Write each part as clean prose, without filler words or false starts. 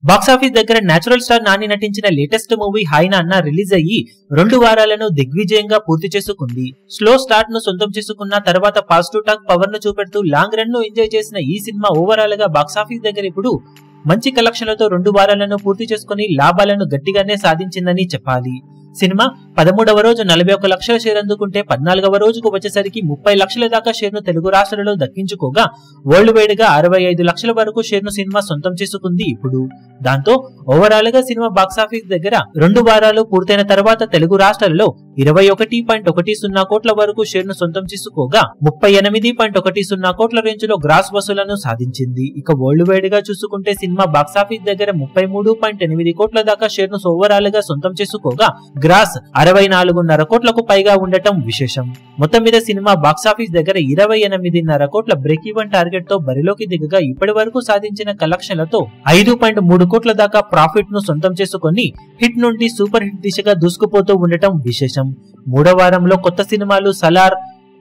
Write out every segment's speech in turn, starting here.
Box office దగ్గర natural star Nani నటించిన latest movie hi నాన్న రిలీజ్ అయ్యి 2 వారాలను దిగ్విజయంగా పూర్తి చేసుకుంది. స్లో స్టార్ట్ ను సొంతం చేసుకున్న తర్వాత పాజిటివ్ టాక్ పవర్ ను చూపెడుతూ లాంగ్ రన్ ను ఎంజాయ్ చేసిన ఈ సినిమా ఓవరాల్ గా బాక్సాఫీస్ దగ్గర ఇప్పుడు మంచి కలెక్షన్లతో 2 వారాలను పూర్తి చేసుకుని లాభాలను గట్టిగానే సాధించిందని చెప్పాలి. సినిమా 13వ రోజు 41 లక్షల షేర్ అందుకుంటే 14వ రోజుకు వచ్చేసరికి 30 లక్షల దాకా షేర్ ను తెలుగు రాష్ట్రాలలో దక్కించుకోగా వరల్డ్ వైడ్ గా 65 లక్షల వరకు షేర్ ను సినిమా సొంతం చేసుకుంది. ఇప్పుడు దాంతో ఓవరాల్ గా సినిమా బాక్సాఫీస్ దగ్గర 2 వారాలు పూర్తయిన తర్వాత తెలుగు రాష్ట్రాలలో 21.10 కోట్ల వరకు షేర్ ను సొంతం చేసుకోగా 38.10 కోట్ల రేంజ్ లో గ్రాస్ వసూలను సాధించింది. ఇక వరల్డ్ వైడ్ గా చూసుకుంటే సినిమా బాక్సాఫీస్ దగ్గర 33.8 కోట్ల దాకా షేర్ ను ఓవరాల్ గా సొంతం చేసుకోగా గ్రాస్ 64.5 కోట్లకు పైగా ఉండటం విశేషం. మొత్తం మీద సినిమా బాక్సాఫీస్ దగ్గర 28.5 కోట్ల బ్రేక్ ఈవెన్ టార్గెట్ తో బరిలోకి దిగగా ఇప్పటి వరకు సాధించిన కలెక్షన్లతో 5.3 కోట్ల దాకా ప్రాఫిట్ ను సొంతం చేసుకుని హిట్ నుండి సూపర్ హిట్ దిశగా దూసుకుపోతూ ఉండటం విశేషం. 3వ వారంలో కొత్త సినిమాలు సలార్,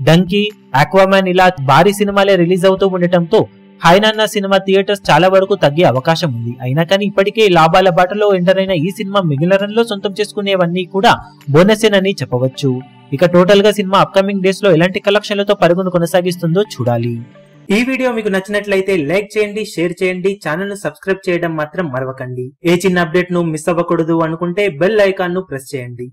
డంకీ, ఆక్వామ్యాన్ ఇలా భారీ సినిమాలే రిలీజ్ అవుతూ ఉండటంతో హాయ్ నాన్న సినిమా థియేటర్స్ చాలా వరకు తగ్గే అవకాశం ఉంది. అయినా కానీ ఇప్పటికే లాభాల బాటలో ఎంటర్ అయిన ఈ సినిమా మిగిలిన రన్ లో సొంతం చేసుకునేవన్నీ కూడా బోనసేనని చెప్పవచ్చు. ఇక టోటల్ గా సినిమా అప్కమింగ్ డేస్ లో ఎలాంటి కలెక్షన్లతో పరుగును కొనసాగిస్తుందో చూడాలి. ఈ వీడియో మీకు నచ్చినట్లయితే లైక్ చేయండి, షేర్ చేయండి, ఛానల్ ను సబ్స్క్రైబ్ చేయడం మాత్రం మరవకండి. ఏ చిన్న అప్డేట్ ను మిస్ అవ్వకూడదు అనుకుంటే బెల్ ఐకాన్ ను ప్రెస్ చేయండి.